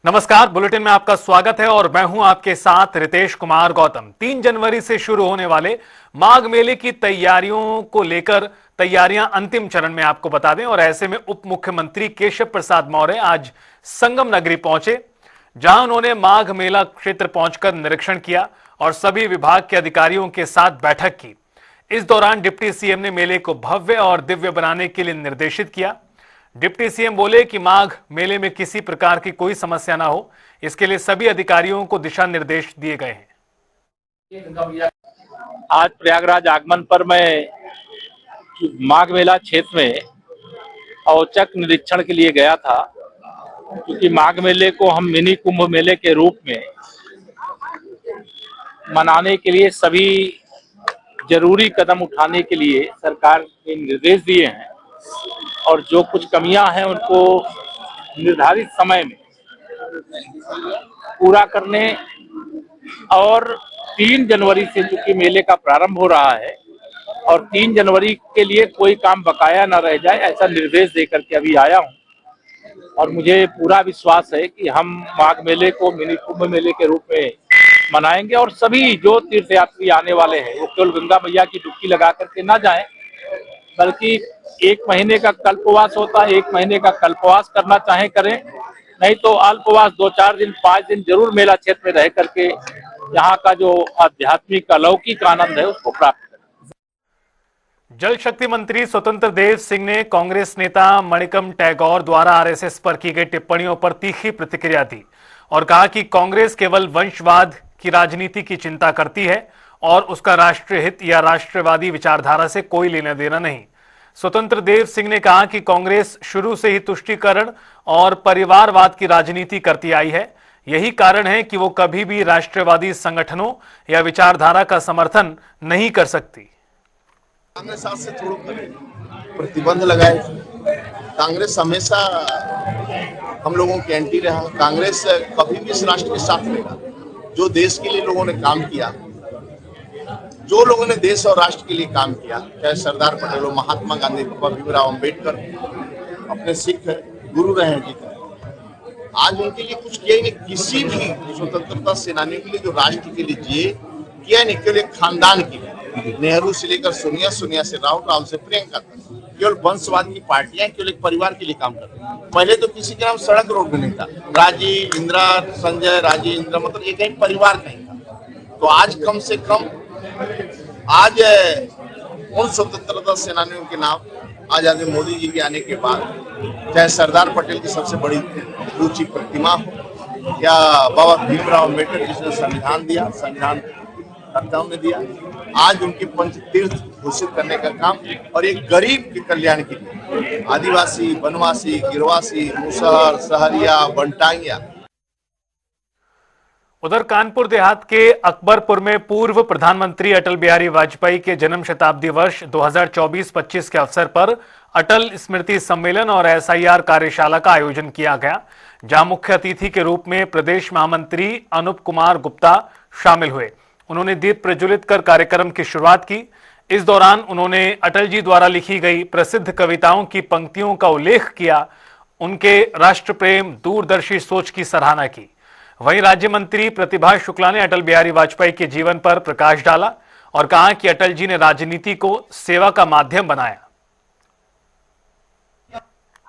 नमस्कार, बुलेटिन में आपका स्वागत है और मैं हूं आपके साथ रितेश कुमार गौतम। 3 जनवरी से शुरू होने वाले माघ मेले की तैयारियों को लेकर तैयारियां अंतिम चरण में आपको बता दें और ऐसे में उप मुख्यमंत्री केशव प्रसाद मौर्य आज संगम नगरी पहुंचे, जहां उन्होंने माघ मेला क्षेत्र पहुंचकर निरीक्षण किया और सभी विभाग के अधिकारियों के साथ बैठक की। इस दौरान डिप्टी सीएम ने मेले को भव्य और दिव्य बनाने के लिए निर्देशित किया। डिप्टी सीएम बोले कि माघ मेले में किसी प्रकार की कोई समस्या ना हो, इसके लिए सभी अधिकारियों को दिशा निर्देश दिए गए हैं। आज प्रयागराज आगमन पर मैं माघ मेला क्षेत्र में औचक निरीक्षण के लिए गया था, क्योंकि माघ मेले को हम मिनी कुंभ मेले के रूप में मनाने के लिए सभी जरूरी कदम उठाने के लिए सरकार ने निर्देश दिए हैं और जो कुछ कमियां हैं उनको निर्धारित समय में पूरा करने और 3 जनवरी से चूंकि मेले का प्रारंभ हो रहा है और 3 जनवरी के लिए कोई काम बकाया न रह जाए, ऐसा निर्देश देकर के अभी आया हूं। और मुझे पूरा विश्वास है कि हम माघ मेले को मिनी कुंभ मेले के रूप में मनाएंगे और सभी जो तीर्थयात्री आने वाले हैं वो केवल गंगा मैया की डुबकी लगा करके ना जाएं, बल्कि 1 महीने का कल्पवास होता है, 1 महीने का कल्पवास करना चाहे करें, नहीं तो अल्पवास 2-4 दिन 5 दिन जरूर मेला क्षेत्र में रह करके यहाँ का जो आध्यात्मिक अलौकिक आनंद है उसको प्राप्त करें। जल शक्ति मंत्री स्वतंत्र देव सिंह ने कांग्रेस नेता मणिकम टैगोर द्वारा आरएसएस पर की गई टिप्पणियों पर तीखी प्रतिक्रिया दी और कहा कि कांग्रेस केवल वंशवाद की राजनीति की चिंता करती है और उसका राष्ट्रीय हित या राष्ट्रवादी विचारधारा से कोई लेना देना नहीं। स्वतंत्र देव सिंह ने कहा कि कांग्रेस शुरू से ही तुष्टीकरण और परिवारवाद की राजनीति करती आई है। यही कारण है कि वो कभी भी राष्ट्रवादी संगठनों या विचारधारा का समर्थन नहीं कर सकती। कांग्रेस आज से थोड़ा प्रतिबंध लगाए। कांग्रेस हमेशा हम लोगों के एंटी रहा। कांग्रेस कभी भी इस राष्ट्र के साथ रहेगा। जो देश के लिए लोगों ने काम किया, जो लोगों ने देश और राष्ट्र के लिए काम किया, चाहे सरदार पटेल हो, महात्मा गांधी, भीमराव अम्बेडकर, अपने सिख गुरु रहे हैं जितने, आज उनके लिए कुछ किया ही नहीं। किसी भी स्वतंत्रता सेनानियों के लिए जो राष्ट्र के लिए जिए, किया नहीं। केवल एक खानदान के लिए, नेहरू से लेकर सोनिया, सोनिया से राहुल, राहुल से प्रियंका तक, केवल वंशवाद की पार्टियां केवल एक परिवार के लिए काम कर रही हैं। पहले तो किसी के नाम सड़क रोड भी नहीं था। राजीव, इंदिरा, संजय, राजीव, इंदिरा, मतलब एक एक परिवार नहीं था। तो आज कम से कम आज उन स्वतंत्रता सेनानियों के नाम आजादी मोदी जी के आने के बाद, चाहे सरदार पटेल की सबसे बड़ी ऊंची प्रतिमा हो या बाबा भीमराव अम्बेडकर जिसने संविधान दिया, संविधान कर्ताओं ने दिया, आज उनके पंचतीर्थ घोषित करने का काम और एक गरीब के कल्याण के लिए आदिवासी, वनवासी, गिरवासी, मुसहर, सहरिया, बनटांगिया। उधर कानपुर देहात के अकबरपुर में पूर्व प्रधानमंत्री अटल बिहारी वाजपेयी के जन्म शताब्दी वर्ष 2024-25 के अवसर पर अटल स्मृति सम्मेलन और एसआईआर कार्यशाला का आयोजन किया गया, जहां मुख्य अतिथि के रूप में प्रदेश महामंत्री अनूप कुमार गुप्ता शामिल हुए। उन्होंने दीप प्रज्वलित कर कार्यक्रम की शुरुआत की। इस दौरान उन्होंने अटल जी द्वारा लिखी गई प्रसिद्ध कविताओं की पंक्तियों का उल्लेख किया, उनके राष्ट्र प्रेम, दूरदर्शी सोच की सराहना की। वहीं राज्य मंत्री प्रतिभा शुक्ला ने अटल बिहारी वाजपेयी के जीवन पर प्रकाश डाला और कहा कि अटल जी ने राजनीति को सेवा का माध्यम बनाया।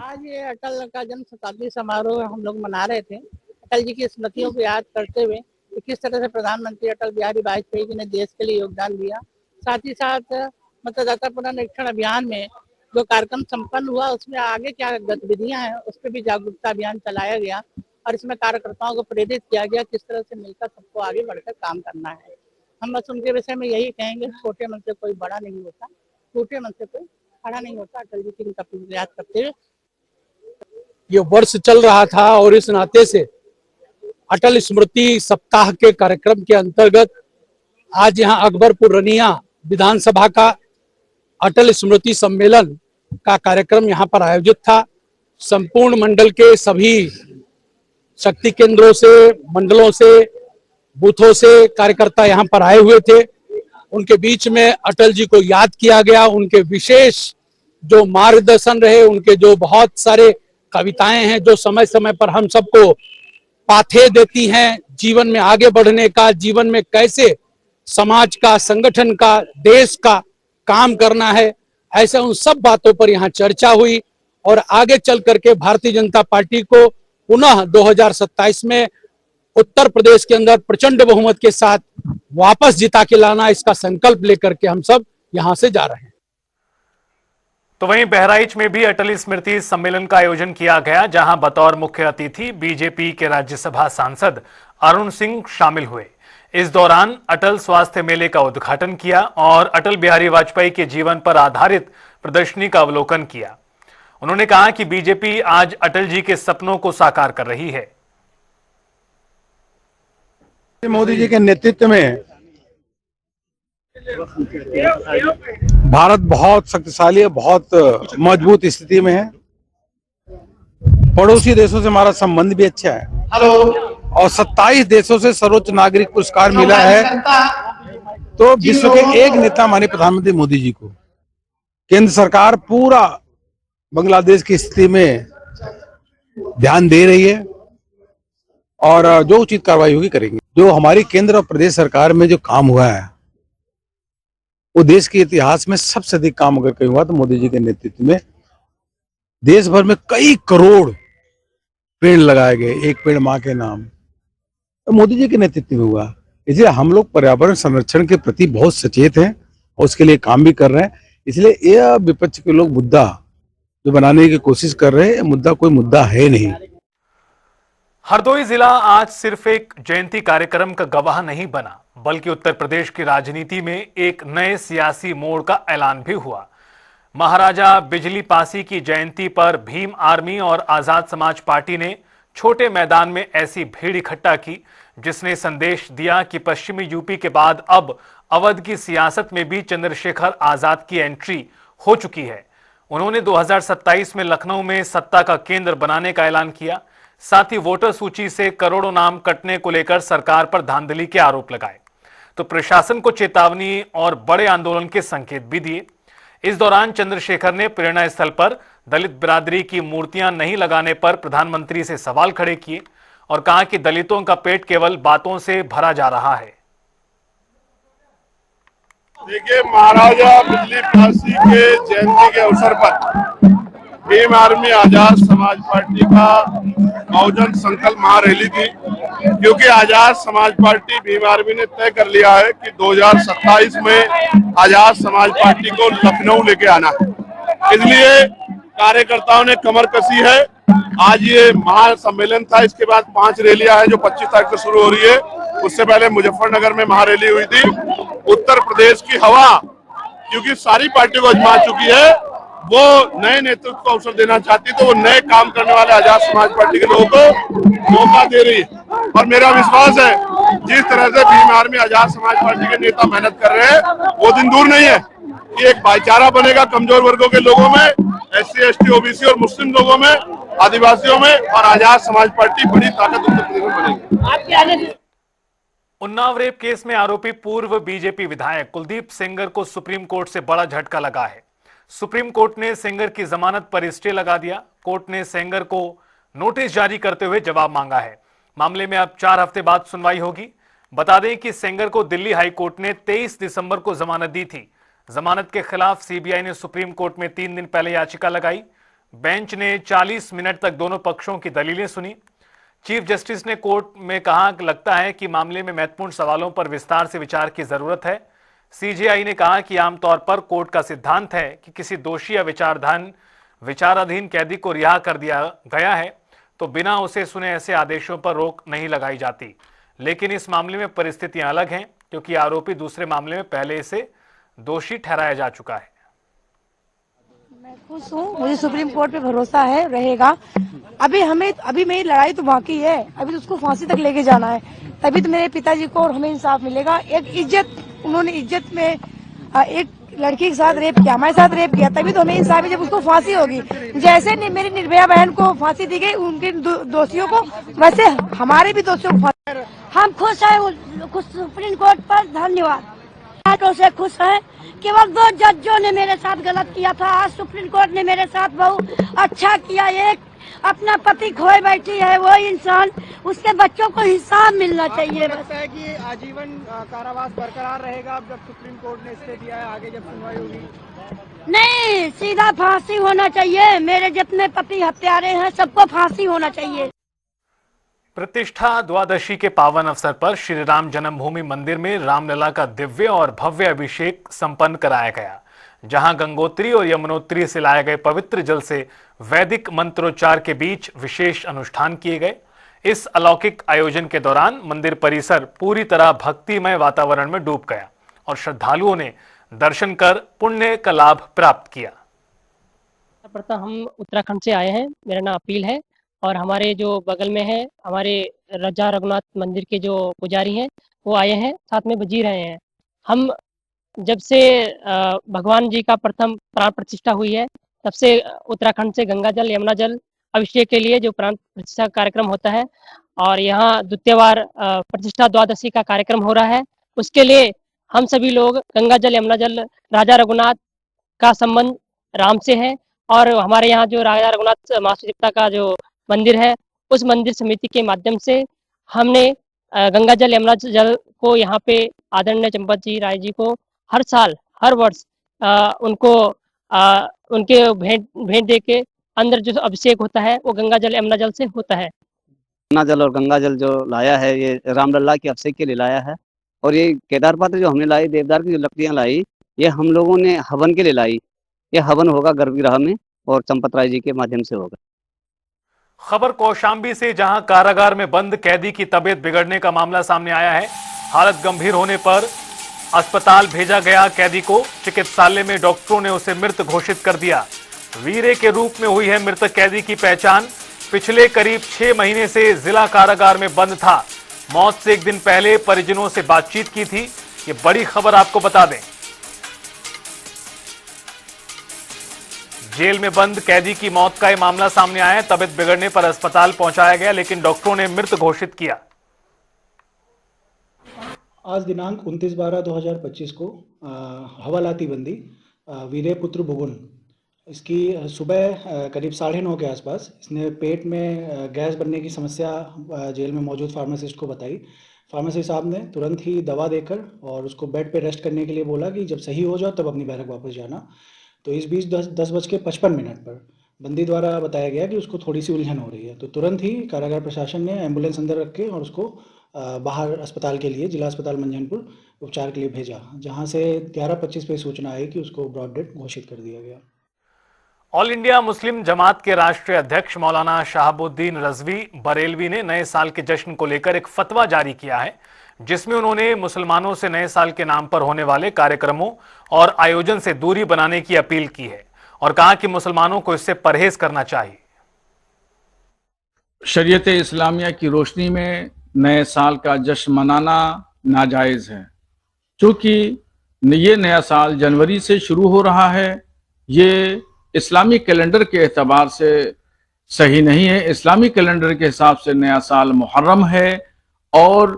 आज ये अटल का जन्म शताब्दी समारोह हम लोग मना रहे थे, अटल जी की स्मृतियों को याद करते हुए कि किस तरह से प्रधानमंत्री अटल बिहारी वाजपेयी जी ने देश के लिए योगदान दिया। साथ ही साथ मतदाता पुनरीक्षण अभियान में जो कार्यक्रम संपन्न हुआ, उसमें आगे क्या गतिविधियां हैं उस पर भी जागरूकता अभियान चलाया गया और इसमें कार्यकर्ताओं को प्रेरित किया गया किस तरह से मिलकर सबको आगे बढ़कर काम करना है। हम बस उनके विषय में यही कहेंगे, छोटे मन से कोई बड़ा नहीं होता, छोटे मन से कोई खड़ा नहीं होता। अटल जी की तपस्या याद करते हुए ये वर्ष चल रहा था और इस नाते से अटल स्मृति सप्ताह के कार्यक्रम के अंतर्गत आज यहाँ अकबरपुर रनिया विधानसभा का अटल स्मृति सम्मेलन का कार्यक्रम यहाँ पर आयोजित था। संपूर्ण मंडल के सभी शक्ति केंद्रों से, मंडलों से, बूथों से कार्यकर्ता यहाँ पर आए हुए थे। उनके बीच में अटल जी को याद किया गया, उनके विशेष जो मार्गदर्शन रहे, उनके जो बहुत सारे कविताएं हैं जो समय समय पर हम सबको पाथे देती हैं जीवन में आगे बढ़ने का, जीवन में कैसे समाज का, संगठन का, देश का काम करना है, ऐसे उन सब बातों पर यहाँ चर्चा हुई और आगे चल करके भारतीय जनता पार्टी को पुनः 2027 में उत्तर प्रदेश के अंदर प्रचंड बहुमत के साथ वापस जिता के लाना, इसका संकल्प लेकर के हम सब यहां से जा रहे हैं। तो वहीं बहराइच में भी अटल स्मृति सम्मेलन का आयोजन किया गया, जहां बतौर मुख्य अतिथि बीजेपी के राज्यसभा सांसद अरुण सिंह शामिल हुए। इस दौरान अटल स्वास्थ्य मेले का उद्घाटन किया और अटल बिहारी वाजपेयी के जीवन पर आधारित प्रदर्शनी का अवलोकन किया। उन्होंने कहा कि बीजेपी आज अटल जी के सपनों को साकार कर रही है। मोदी जी के नेतृत्व में भारत बहुत शक्तिशाली है, बहुत मजबूत स्थिति में है। पड़ोसी देशों से हमारा संबंध भी अच्छा है और 27 देशों से सर्वोच्च नागरिक पुरस्कार मिला है। तो विश्व के एक नेता माननीय प्रधानमंत्री मोदी जी को केंद्र सरकार पूरा बांग्लादेश की स्थिति में ध्यान दे रही है और जो उचित कार्रवाई होगी करेंगे। जो हमारी केंद्र और प्रदेश सरकार में जो काम हुआ है वो देश के इतिहास में सबसे अधिक काम अगर कहीं हुआ तो मोदी जी के नेतृत्व में देश भर में कई करोड़ पेड़ लगाए गए, एक पेड़ माँ के नाम, तो मोदी जी के नेतृत्व में हुआ। इसलिए हम लोग पर्यावरण संरक्षण के प्रति बहुत सचेत हैं और उसके लिए काम भी कर रहे हैं। इसलिए यह विपक्ष के लोग मुद्दा जो बनाने की कोशिश कर रहे हैं, मुद्दा कोई मुद्दा है नहीं। हरदोई जिला आज सिर्फ एक जयंती कार्यक्रम का गवाह नहीं बना, बल्कि उत्तर प्रदेश की राजनीति में एक नए सियासी मोड़ का ऐलान भी हुआ। महाराजा बिजली पासी की जयंती पर भीम आर्मी और आजाद समाज पार्टी ने छोटे मैदान में ऐसी भीड़ इकट्ठा की जिसने संदेश दिया कि पश्चिमी यूपी के बाद अब अवध की सियासत में भी चंद्रशेखर आजाद की एंट्री हो चुकी है। उन्होंने 2027 में लखनऊ में सत्ता का केंद्र बनाने का ऐलान किया। साथ ही वोटर सूची से करोड़ों नाम कटने को लेकर सरकार पर धांधली के आरोप लगाए, तो प्रशासन को चेतावनी और बड़े आंदोलन के संकेत भी दिए। इस दौरान चंद्रशेखर ने प्रेरणा स्थल पर दलित बिरादरी की मूर्तियां नहीं लगाने पर प्रधानमंत्री से सवाल खड़े किए और कहा कि दलितों का पेट केवल बातों से भरा जा रहा है। देखिए, महाराजा बिजली पासी के जयंती के अवसर पर भीम आर्मी आजाद समाज पार्टी का बहुजन संकल्प महारैली थी, क्योंकि आजाद समाज पार्टी भीम आर्मी ने तय कर लिया है कि 2027 में आजाद समाज पार्टी को लखनऊ लेके आना है। इसलिए कार्यकर्ताओं ने कमर कसी है। आज ये महासम्मेलन था, इसके बाद 5 रैलियां हैं जो 25 तारीख को शुरू हो रही है। उससे पहले मुजफ्फरनगर में महारैली हुई थी। उत्तर प्रदेश की हवा क्योंकि सारी पार्टियों को आजमा चुकी है, वो नए नेतृत्व को अवसर देना चाहती, तो वो नए काम करने वाले आजाद समाज पार्टी के लोगों को मौका दे रही है। और मेरा विश्वास है जिस तरह से भीम आर्मी आजाद समाज पार्टी के नेता मेहनत कर रहे हैं, वो दिन दूर नहीं है कि एक भाईचारा बनेगा कमजोर वर्गों के लोगों में, SC, ST, OBC और मुस्लिम लोगों में, आदिवासियों में, और आजाद समाज पार्टी बड़ी ताकत उत्तर प्रदेश में बनेगी। उन्नाव रेप केस में आरोपी पूर्व बीजेपी विधायक कुलदीप सेंगर को सुप्रीम कोर्ट से बड़ा झटका लगा है। सुप्रीम कोर्ट ने सेंगर की जमानत पर स्टे लगा दिया। कोर्ट ने सेंगर को नोटिस जारी करते हुए जवाब मांगा है। मामले में अब 4 हफ्ते बाद सुनवाई होगी। बता दें कि सेंगर को दिल्ली हाई कोर्ट ने 23 दिसंबर को जमानत दी थी। जमानत के खिलाफ सीबीआई ने सुप्रीम कोर्ट में 3 दिन पहले याचिका लगाई। बेंच ने 40 मिनट तक दोनों पक्षों की दलीलें सुनी। चीफ जस्टिस ने कोर्ट में कहा कि लगता है कि मामले में महत्वपूर्ण सवालों पर विस्तार से विचार की जरूरत है। सीजेआई ने कहा कि आमतौर पर कोर्ट का सिद्धांत है कि किसी दोषी या विचाराधीन कैदी को रिहा कर दिया गया है तो बिना उसे सुने ऐसे आदेशों पर रोक नहीं लगाई जाती। लेकिन इस मामले में परिस्थितियां अलग हैं, क्योंकि आरोपी दूसरे मामले में पहले इसे दोषी ठहराया जा चुका है। मैं खुश हूँ, मुझे सुप्रीम कोर्ट पे भरोसा है, रहेगा। अभी मेरी लड़ाई तो बाकी है, अभी तो उसको फांसी तक लेके जाना है, तभी तो मेरे पिताजी को और हमें इंसाफ मिलेगा। एक इज्जत, उन्होंने इज्जत में एक लड़की के साथ रेप किया, हमारे साथ रेप किया, तभी तो हमें इंसाफ है जब उसको फांसी होगी। जैसे मेरी निर्भया बहन को फांसी दी गई, उनके दोषियों को, वैसे हमारे भी दोषियों को फांसी। हम खुश हैं सुप्रीम कोर्ट पर, धन्यवाद। से खुश है। केवल 2 जजों ने मेरे साथ गलत किया था, आज सुप्रीम कोर्ट ने मेरे साथ बहुत अच्छा किया। एक अपना पति खोए बैठी है वो इंसान, उसके बच्चों को हिसाब मिलना चाहिए। बस लगता है कि आजीवन कारावास बरकरार रहेगा अब जब सुप्रीम कोर्ट ने स्टे दिया है, आगे जब सुनवाई होगी? नहीं, सीधा फांसी होना चाहिए। मेरे जितने पति हत्यारे हैं सबको फांसी होना चाहिए। प्रतिष्ठा द्वादशी के पावन अवसर पर श्री राम जन्मभूमि मंदिर में रामलला का दिव्य और भव्य अभिषेक संपन्न कराया गया, जहां गंगोत्री और यमुनोत्री से लाए गए पवित्र जल से वैदिक मंत्रोच्चार के बीच विशेष अनुष्ठान किए गए। इस अलौकिक आयोजन के दौरान मंदिर परिसर पूरी तरह भक्तिमय वातावरण में डूब गया और श्रद्धालुओं ने दर्शन कर पुण्य का लाभ प्राप्त किया। प्रथम हम उत्तराखंड से आए हैं, मेरा नाम अपील है और हमारे जो बगल में है हमारे राजा रघुनाथ मंदिर के जो पुजारी हैं वो आए हैं, साथ में बजी रहे हैं। हम जब से भगवान जी का प्रथम प्राण प्रतिष्ठा हुई है तब से उत्तराखंड से गंगा जल यमुना जल अभिषेक के लिए जो प्राण प्रतिष्ठा कार्यक्रम होता है और यहाँ द्वितीय बार प्रतिष्ठा द्वादशी का कार्यक्रम हो रहा है, उसके लिए हम सभी लोग गंगा जल यमुना जल राजा रघुनाथ का संबंध राम से है और हमारे यहाँ जो राजा रघुनाथ मास्टर देवता का जो मंदिर है उस मंदिर समिति के माध्यम से हमने गंगा जल यमुना जल को यहाँ पे आदरणीय चंपत जी राय जी को हर साल हर वर्ष उनको उनके भेंट दे के अंदर जो अभिषेक होता है वो गंगा जल यमुना जल से होता है। यमुना जल और गंगा जल जो लाया है ये रामलला के अभिषेक के लिए लाया है और ये केदार पात्र जो हमने लाई, देवदार की जो लकड़ियां लाई, ये हम लोगों ने हवन के लिए लाई। ये हवन होगा गर्भगृह में और चंपत राय जी के माध्यम से होगा। खबर कौशाम्बी से, जहां कारागार में बंद कैदी की तबीयत बिगड़ने का मामला सामने आया है। हालत गंभीर होने पर अस्पताल भेजा गया कैदी को। चिकित्सालय में डॉक्टरों ने उसे मृत घोषित कर दिया। वीरे के रूप में हुई है मृतक कैदी की पहचान। पिछले करीब 6 महीने से जिला कारागार में बंद था। मौत से एक दिन पहले परिजनों से बातचीत की थी। ये बड़ी खबर आपको बता दें। जेल में बंद कैदी की मौत का यह मामला सामने आया है। तबीयत बिगड़ने पर अस्पताल पहुंचाया गया, लेकिन डॉक्टरों ने मृत घोषित किया। आज दिनांक 29/12/2025 को हवालाती बंदी वीरे पुत्र भुगुन, इसकी सुबह करीब 9:30 के आसपास इसने पेट में गैस बनने की समस्या जेल में मौजूद फार्मासिस्ट को बताई। फार्मासिस्ट साहब ने तुरंत ही दवा देकर और उसको बेड पे रेस्ट करने के लिए बोला कि जब सही हो जाओ तब अपनी बैरक वापस जाना। तो इस बीच 10:55 पर बंदी द्वारा बताया गया कि उसको थोड़ी सी उलझन हो रही है। तो तुरंत ही कारागार प्रशासन ने एम्बुलेंस अंदर रख के और उसको बाहर अस्पताल के लिए, जिला अस्पताल मंझनपुर उपचार के लिए भेजा, जहां से 11:25 पे सूचना आई कि उसको ब्रॉड डेथ घोषित कर दिया गया। ऑल इंडिया मुस्लिम जमात के राष्ट्रीय अध्यक्ष मौलाना शहाबुद्दीन रजवी बरेलवी ने नए साल के जश्न को लेकर एक फतवा जारी किया है, जिसमें उन्होंने मुसलमानों से नए साल के नाम पर होने वाले कार्यक्रमों और आयोजन से दूरी बनाने की अपील की है और कहा कि मुसलमानों को इससे परहेज करना चाहिए। शरीयत इस्लामिया की रोशनी में नए साल का जश्न मनाना नाजायज है, क्योंकि ये नया साल जनवरी से शुरू हो रहा है। ये इस्लामिक कैलेंडर के एतबार से सही नहीं है। इस्लामिक कैलेंडर के हिसाब से नया साल मुहर्रम है और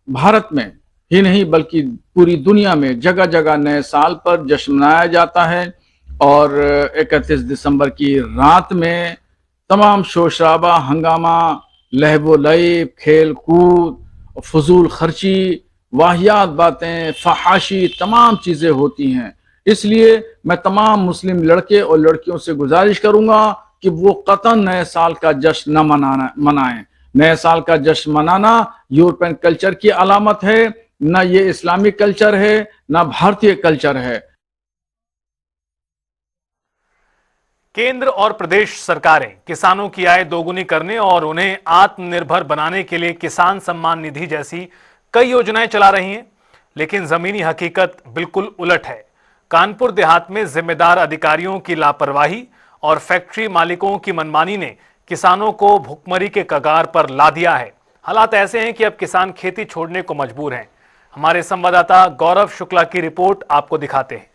भारत में ही नहीं बल्कि पूरी दुनिया में जगह जगह नए साल पर जश्न मनाया जाता है। और 31 दिसंबर की रात में तमाम शोर शराबा, हंगामा, लहबो लईब, खेल कूद, फजूल खर्ची, वाहियात बातें, फहाशी, तमाम चीज़ें होती हैं। इसलिए मैं तमाम मुस्लिम लड़के और लड़कियों से गुजारिश करूंगा कि वो कतई नए साल का जश्न न मनाएं। नए साल का जश्न मनाना यूरोपियन कल्चर की अलामत है, न ये इस्लामिक कल्चर है, न भारतीय कल्चर है। केंद्र और प्रदेश सरकारें किसानों की आय दोगुनी करने और उन्हें आत्मनिर्भर बनाने के लिए किसान सम्मान निधि जैसी कई योजनाएं चला रही हैं, लेकिन जमीनी हकीकत बिल्कुल उलट है। कानपुर देहात में जिम्मेदार अधिकारियों की लापरवाही और फैक्ट्री मालिकों की मनमानी ने किसानों को भुखमरी के कगार पर ला दिया है। हालात ऐसे हैं कि अब किसान खेती छोड़ने को मजबूर हैं। हमारे संवाददाता गौरव शुक्ला की रिपोर्ट आपको दिखाते हैं।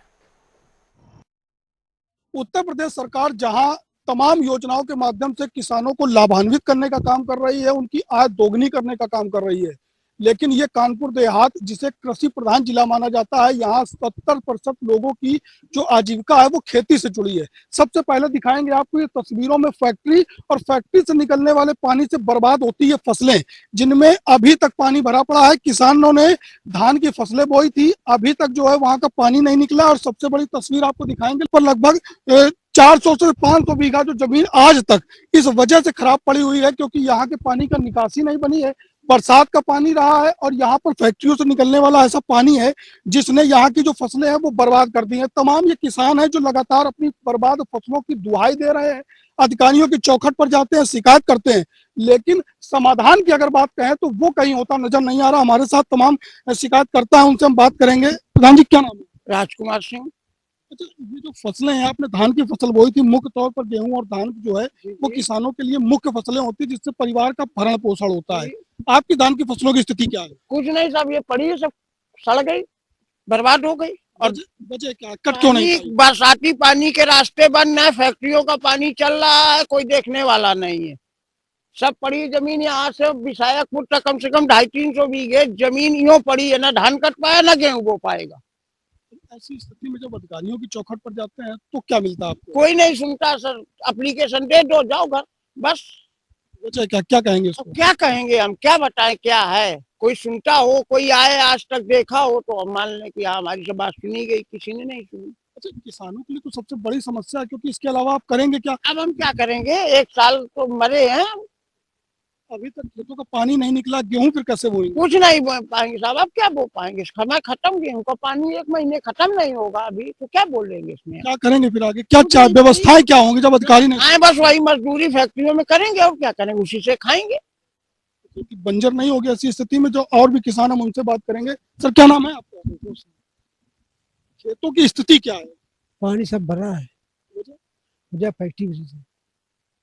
उत्तर प्रदेश सरकार जहां तमाम योजनाओं के माध्यम से किसानों को लाभान्वित करने का काम कर रही है, उनकी आय दोगुनी करने का काम कर रही है, लेकिन ये कानपुर देहात जिसे कृषि प्रधान जिला माना जाता है, यहाँ 70% लोगों की जो आजीविका है वो खेती से जुड़ी है। सबसे पहले दिखाएंगे आपको ये तस्वीरों में फैक्ट्री, और फैक्ट्री से निकलने वाले पानी से बर्बाद होती है फसलें, जिनमें अभी तक पानी भरा पड़ा है। किसानों ने धान की फसलें बोई थी, अभी तक जो है वहां का पानी नहीं निकला। और सबसे बड़ी तस्वीर आपको दिखाएंगे पर लगभग 400 से 500 बीघा जो जमीन आज तक इस वजह से खराब पड़ी हुई है, क्योंकि यहाँ के पानी का निकासी नहीं बनी है। बरसात का पानी रहा है और यहाँ पर फैक्ट्रियों से निकलने वाला ऐसा पानी है जिसने यहाँ की जो फसलें हैं वो बर्बाद कर दी हैं। तमाम ये किसान हैं जो लगातार अपनी बर्बाद फसलों की दुहाई दे रहे हैं, अधिकारियों की चौखट पर जाते हैं, शिकायत करते हैं, लेकिन समाधान की अगर बात कहें तो वो कहीं होता नजर नहीं आ रहा। हमारे साथ तमाम शिकायत करता है, उनसे हम बात करेंगे। प्रधान जी क्या नाम है? राजकुमार सिंह। अच्छा, ये जो फसलें हैं, आपने धान की फसल बोई थी, मुख्य तौर पर गेहूं और धान जो है वो किसानों के लिए मुख्य फसलें होती है जिससे परिवार का भरण पोषण होता है। आपकी धान की फसलों की स्थिति क्या है? कुछ नहीं साहब, ये पड़ी है, सब सड़ गई, बर्बाद हो गई। और वजह क्या, कट क्यों नहीं पाई? बरसाती पानी के रास्ते बंद है, फैक्ट्रियों का पानी चल रहा है, कोई देखने वाला नहीं है। सब पड़ी जमीन यहाँ से विशायकपुर तक कम से कम 250-300 बीघे जमीन यूं पड़ी है, ना धान कट पाया ना गेहूं बो पाएगा। ऐसी स्थिति में जब अधिकारियों की चौखट पर जाते हैं तो क्या मिलता है आपको? कोई नहीं सुनता सर, एप्लीकेशन दे दो, जाओ घर, बस। वजह क्या, क्या कहेंगे इसको? क्या कहेंगे हम, क्या बताएं क्या है? कोई सुनता हो, कोई आए आज तक देखा हो तो हम मान लें कि हमारी सब बात सुनी गई, किसी ने नहीं सुनी। अच्छा, किसानों के लिए तो सबसे बड़ी समस्या है, क्योंकि इसके अलावा आप करेंगे क्या? अब हम क्या करेंगे, 1 साल तो मरे हैं, अभी तक खेतों का पानी नहीं निकला, गेहूं फिर कैसे बोएंगे? कुछ नहीं बो पाएंगे साहब। अब क्या बो पाएंगे, समय खत्म, गेहूं का पानी 1 महीने खत्म नहीं होगा अभी, तो क्या बोलेंगे इसमें? क्या करेंगे फिर आगे? क्या व्यवस्थाएं क्या होंगी जब अधिकारी नहीं? आए बस वही मजदूरी फैक्ट्रियों में करेंगे, और क्या करेंगे, उसी से खाएंगे। क्योंकि बंजर नहीं होगी ऐसी स्थिति में जो और भी किसान, हम उनसे बात करेंगे। सर क्या नाम है आपका? खेतों की स्थिति क्या है? पानी सब भरा है, वजह फैक्ट्री वजह से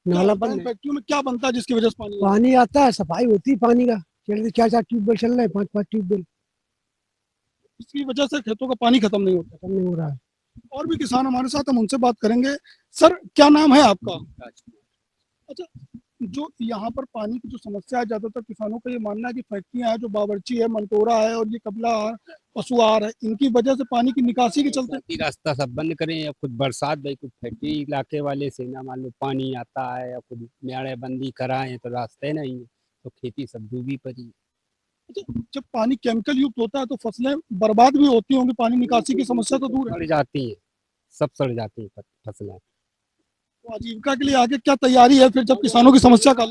नाला बंद है। फैक्ट्रियों में क्या बनता है जिसकी वजह से पानी पानी आता है, सफाई होती है पानी का, चलते 4-4 ट्यूबवेल चल रहे हैं, 5-5 ट्यूबवेल, इसकी वजह से खेतों का पानी खत्म नहीं होता? खत्म नहीं हो रहा है। और भी किसान हमारे साथ, हम उनसे बात करेंगे। सर क्या नाम है आपका? अच्छा, जो यहाँ पर पानी की जो समस्या है, ज्यादातर किसानों का ये मानना है कि फैक्ट्रियां हैं, जो बावर्ची है, मनटोरा है और ये कबला पशुआहार है, इनकी वजह से पानी की निकासी के चलते रास्ता सब बंद करें, या खुद बरसात भाई कुछ फैक्ट्री इलाके वाले से ना मान लो पानी आता है, या खुद नाड़े बंदी कराएं तो रास्ते नहीं है, तो खेती सब डूबी पड़ी। जब पानी केमिकल युक्त होता है तो फसलें बर्बाद भी होती होंगी, पानी निकासी की समस्या तो दूर है। सड़ जाती है, सब सड़ जाती है फसलें। तो आजीविका के लिए आगे क्या तैयारी है फिर, जब किसानों की समस्या का?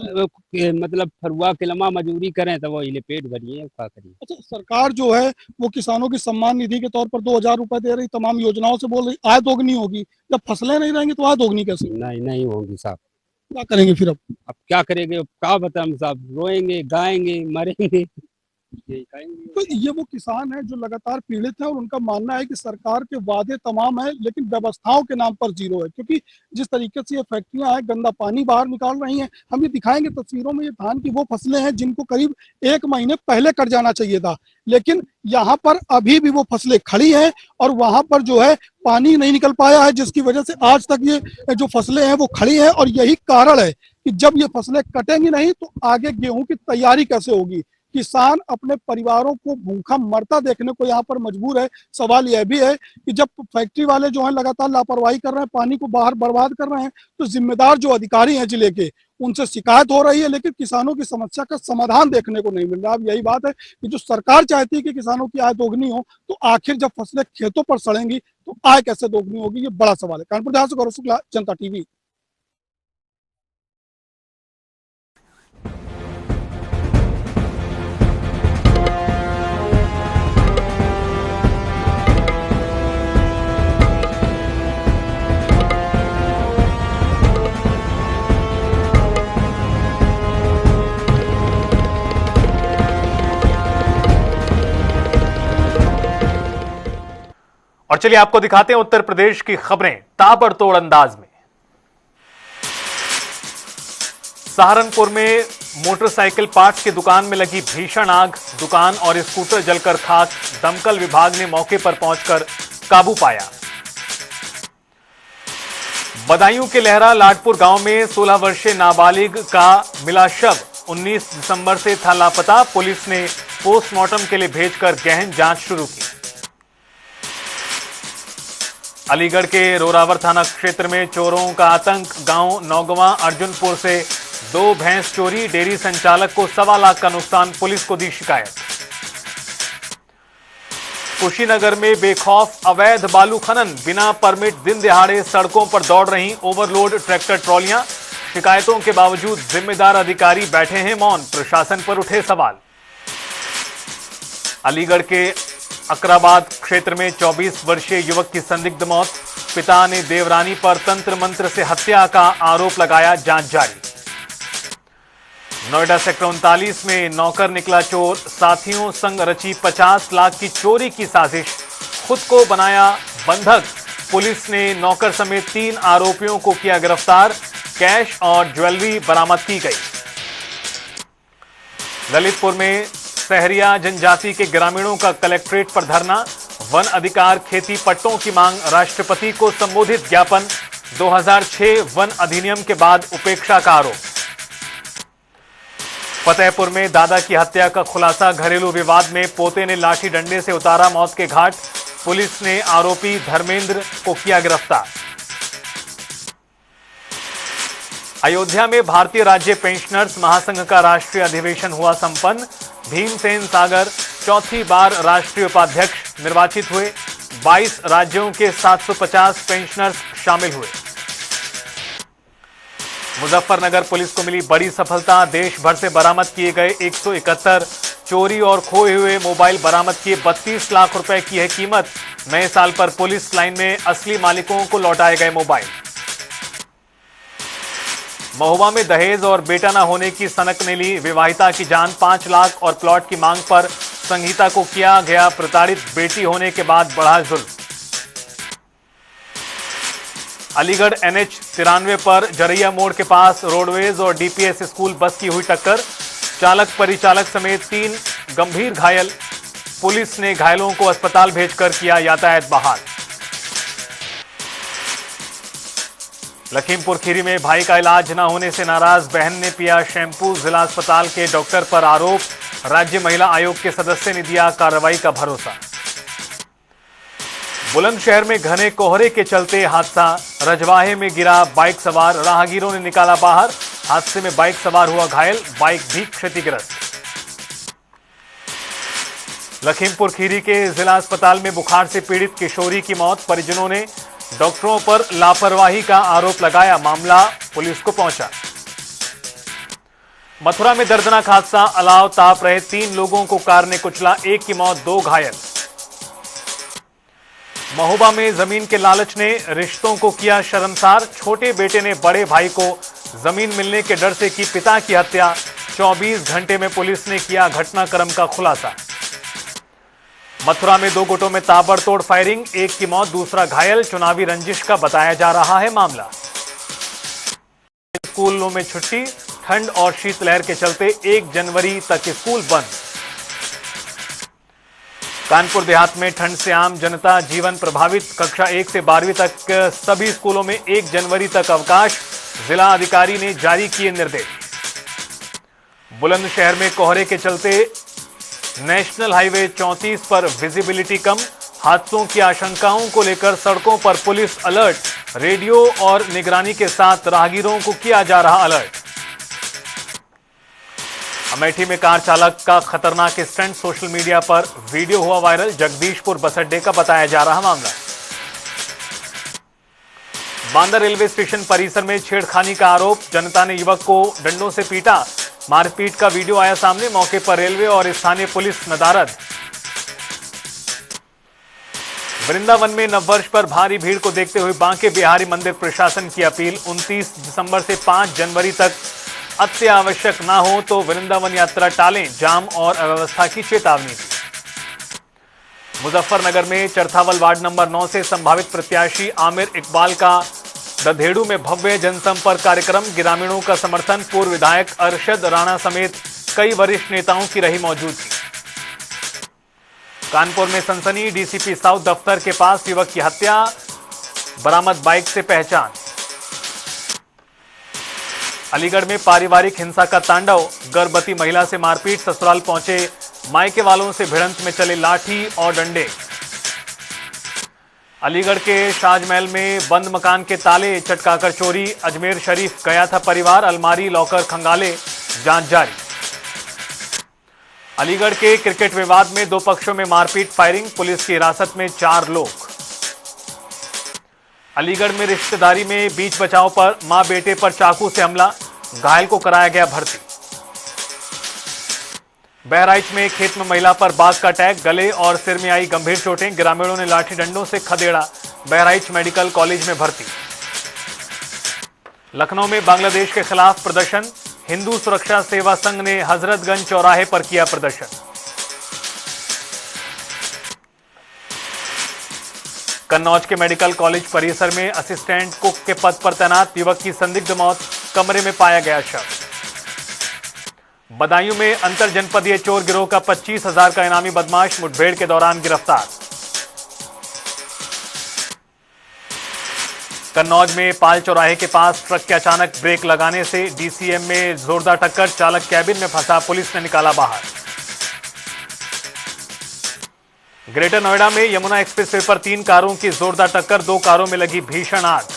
मतलब फरुआ किलमा मजदूरी करें तो वो इले पेट भरिए, क्या करिए। अच्छा, सरकार जो है वो किसानों की सम्मान निधि के तौर पर 2000 रुपए दे रही, तमाम योजनाओं से बोल रही आय दोगुनी होगी। जब फसलें नहीं रहेंगी तो आय दोगुनी कैसे? नहीं होगी साहब। क्या करेंगे फिर? अब क्या करेंगे, क्या बताएं साहब, रोएंगे, गाएंगे, मरेंगे, तो ये वो किसान है जो लगातार पीड़ित है, और उनका मानना है कि सरकार के वादे तमाम है लेकिन व्यवस्थाओं के नाम पर जीरो है। क्योंकि जिस तरीके से ये फैक्ट्रियां हैं, गंदा पानी बाहर निकाल रही हैं। हम ये दिखाएंगे तस्वीरों में, ये धान की वो फसलें हैं जिनको करीब 1 महीने पहले कट जाना चाहिए था, लेकिन यहाँ पर अभी भी वो फसलें खड़ी हैं और वहां पर जो है पानी नहीं निकल पाया है, जिसकी वजह से आज तक ये जो फसलें हैं वो खड़ी हैं। और यही कारण है कि जब ये फसलें कटेंगी नहीं तो आगे गेहूं की तैयारी कैसे होगी। किसान अपने परिवारों को भूखा मरता देखने को यहाँ पर मजबूर है। सवाल यह भी है कि जब फैक्ट्री वाले जो हैं लगातार लापरवाही कर रहे हैं, पानी को बाहर बर्बाद कर रहे हैं, तो जिम्मेदार जो अधिकारी हैं जिले के, उनसे शिकायत हो रही है, लेकिन किसानों की समस्या का समाधान देखने को नहीं मिल रहा। अब यही बात है कि जो सरकार चाहती है कि किसानों की आय दोगुनी हो, तो आखिर जब फसलें खेतों पर सड़ेंगी तो आय कैसे दोगुनी होगी, ये बड़ा सवाल है। कानपुर से गौरव शुक्ला, जनता टीवी। और चलिए आपको दिखाते हैं उत्तर प्रदेश की खबरें ताबड़तोड़ अंदाज में। सहारनपुर में मोटरसाइकिल पार्ट्स की दुकान में लगी भीषण आग, दुकान और स्कूटर जलकर खाक। दमकल विभाग ने मौके पर पहुंचकर काबू पाया। बदायूं के लहरा लाडपुर गांव में 16 वर्षीय नाबालिग का मिला शव 19 दिसंबर से था लापता। पुलिस ने पोस्टमार्टम के लिए भेजकर गहन जांच शुरू की। अलीगढ़ के रोरावर थाना क्षेत्र में चोरों का आतंक। गांव नौगवा अर्जुनपुर से 2 भैंस चोरी। डेयरी संचालक को 1.25 लाख का नुकसान। पुलिस को दी शिकायत। कुशीनगर में बेखौफ अवैध बालू खनन। बिना परमिट दिन दिहाड़े सड़कों पर दौड़ रही ओवरलोड ट्रैक्टर ट्रॉलियां। शिकायतों के बावजूद जिम्मेदार अधिकारी बैठे हैं मौन। प्रशासन पर उठे सवाल। अलीगढ़ के अकराबाद क्षेत्र में 24 वर्षीय युवक की संदिग्ध मौत। पिता ने देवरानी पर तंत्र मंत्र से हत्या का आरोप लगाया। जांच जारी। नोएडा सेक्टर 39 में नौकर निकला चोर। साथियों संग रची 50 लाख की चोरी की साजिश। खुद को बनाया बंधक। पुलिस ने नौकर समेत 3 आरोपियों को किया गिरफ्तार। कैश और ज्वेलरी बरामद की गई। ललितपुर में सहरिया जनजाति के ग्रामीणों का कलेक्ट्रेट पर धरना। वन अधिकार खेती पट्टों की मांग। राष्ट्रपति को संबोधित ज्ञापन। 2006 वन अधिनियम के बाद उपेक्षा का आरोप। फतेहपुर में दादा की हत्या का खुलासा। घरेलू विवाद में पोते ने लाठी डंडे से उतारा मौत के घाट। पुलिस ने आरोपी धर्मेंद्र को किया गिरफ्तार। अयोध्या में भारतीय राज्य पेंशनर्स महासंघ का राष्ट्रीय अधिवेशन हुआ संपन्न। भीमसेन सागर चौथी बार राष्ट्रीय उपाध्यक्ष निर्वाचित हुए। 22 राज्यों के 750 पेंशनर्स शामिल हुए। मुजफ्फरनगर पुलिस को मिली बड़ी सफलता। देश भर से बरामद किए गए 171 चोरी और खोए हुए मोबाइल बरामद किए। 32 लाख रुपए की है कीमत। नए साल पर पुलिस लाइन में असली मालिकों को लौटाए गए मोबाइल। महुआ में दहेज और बेटा न होने की सनक ने ली विवाहिता की जान। 5 लाख और प्लॉट की मांग पर संगीता को किया गया प्रताड़ित। बेटी होने के बाद बढ़ा जुल्म। अलीगढ़ NH 93 पर जरैया मोड़ के पास रोडवेज और DPS स्कूल बस की हुई टक्कर। चालक परिचालक समेत 3 गंभीर घायल। पुलिस ने घायलों को अस्पताल भेजकर किया यातायात बहाल। लखीमपुर खीरी में भाई का इलाज न होने से नाराज बहन ने पिया शैंपू। जिला अस्पताल के डॉक्टर पर आरोप। राज्य महिला आयोग के सदस्य ने दिया कार्रवाई का भरोसा। बुलंदशहर में घने कोहरे के चलते हादसा। रजवाहे में गिरा बाइक सवार। राहगीरों ने निकाला बाहर। हादसे में बाइक सवार हुआ घायल। बाइक भी क्षतिग्रस्त। लखीमपुर खीरी के जिला अस्पताल में बुखार से पीड़ित किशोरी की मौत। परिजनों ने डॉक्टरों पर लापरवाही का आरोप लगाया। मामला पुलिस को पहुंचा। मथुरा में दर्दनाक हादसा। अलाव ताप रहे 3 लोगों को कार ने कुचला। 1 की मौत 2 घायल। महोबा में जमीन के लालच ने रिश्तों को किया शर्मसार। छोटे बेटे ने बड़े भाई को जमीन मिलने के डर से की पिता की हत्या। 24 घंटे में पुलिस ने किया घटनाक्रम का खुलासा। मथुरा में 2 गुटों में ताबड़तोड़ फायरिंग। 1 की मौत, दूसरा घायल। चुनावी रंजिश का बताया जा रहा है मामला। स्कूलों में छुट्टी। ठंड और शीतलहर के चलते 1 जनवरी तक स्कूल बंद। कानपुर देहात में ठंड से आम जनता जीवन प्रभावित। कक्षा 1 से 12वीं तक सभी स्कूलों में 1 जनवरी तक अवकाश। जिला अधिकारी ने जारी किए निर्देश। बुलंदशहर में कोहरे के चलते नेशनल हाईवे 34 पर विजिबिलिटी कम। हादसों की आशंकाओं को लेकर सड़कों पर पुलिस अलर्ट। रेडियो और निगरानी के साथ राहगीरों को किया जा रहा अलर्ट। अमेठी में कार चालक का खतरनाक स्टंट। सोशल मीडिया पर वीडियो हुआ वायरल। जगदीशपुर बस अड्डे का बताया जा रहा मामला। बांदा रेलवे स्टेशन परिसर में छेड़खानी का आरोप। जनता ने युवक को डंडों से पीटा। मारपीट का वीडियो आया सामने। मौके पर रेलवे और स्थानीय पुलिस नदारद। वृंदावन में नववर्ष पर भारी भीड़ को देखते हुए बांके बिहारी मंदिर प्रशासन की अपील। 29 दिसंबर से 5 जनवरी तक अत्यावश्यक ना हो तो वृंदावन यात्रा टालें। जाम और अव्यवस्था की चेतावनी दी। मुजफ्फरनगर में चरथावल वार्ड नंबर 9 से संभावित प्रत्याशी आमिर इकबाल का दधेड़ू में भव्य जनसंपर्क कार्यक्रम। ग्रामीणों का समर्थन। पूर्व विधायक अरशद राणा समेत कई वरिष्ठ नेताओं की रही मौजूदगी। कानपुर में सनसनी। डीसीपी साउथ दफ्तर के पास युवक की हत्या। बरामद बाइक से पहचान। अलीगढ़ में पारिवारिक हिंसा का तांडव, गर्भवती महिला से मारपीट, ससुराल पहुंचे मायके वालों से भिड़ंत में चले लाठी और डंडे। अलीगढ़ के ताजमहल में बंद मकान के ताले चटकाकर चोरी, अजमेर शरीफ गया था परिवार, अलमारी लॉकर खंगाले, जांच जारी। अलीगढ़ के क्रिकेट विवाद में 2 पक्षों में मारपीट, फायरिंग, पुलिस की हिरासत में 4 लोग। अलीगढ़ में रिश्तेदारी में बीच बचाव पर मां बेटे पर चाकू से हमला, घायल को कराया गया भर्ती। बहराइच में खेत में महिला पर बाघ का अटैक, गले और सिर में आई गंभीर चोटें, ग्रामीणों ने लाठी डंडों से खदेड़ा, बहराइच मेडिकल कॉलेज में भर्ती। लखनऊ में बांग्लादेश के खिलाफ प्रदर्शन, हिंदू सुरक्षा सेवा संघ ने हजरतगंज चौराहे पर किया प्रदर्शन। कन्नौज के मेडिकल कॉलेज परिसर में असिस्टेंट कुक के पद पर तैनात युवक की संदिग्ध मौत, कमरे में पाया गया शव। बदायूं में अंतर जनपदीय चोर गिरोह का 25,000 का इनामी बदमाश मुठभेड़ के दौरान गिरफ्तार। कन्नौज में पाल चौराहे के पास ट्रक के अचानक ब्रेक लगाने से डीसीएम में जोरदार टक्कर, चालक कैबिन में फंसा, पुलिस ने निकाला बाहर। ग्रेटर नोएडा में यमुना एक्सप्रेसवे पर 3 कारों की जोरदार टक्कर, 2 कारों में लगी भीषण आग।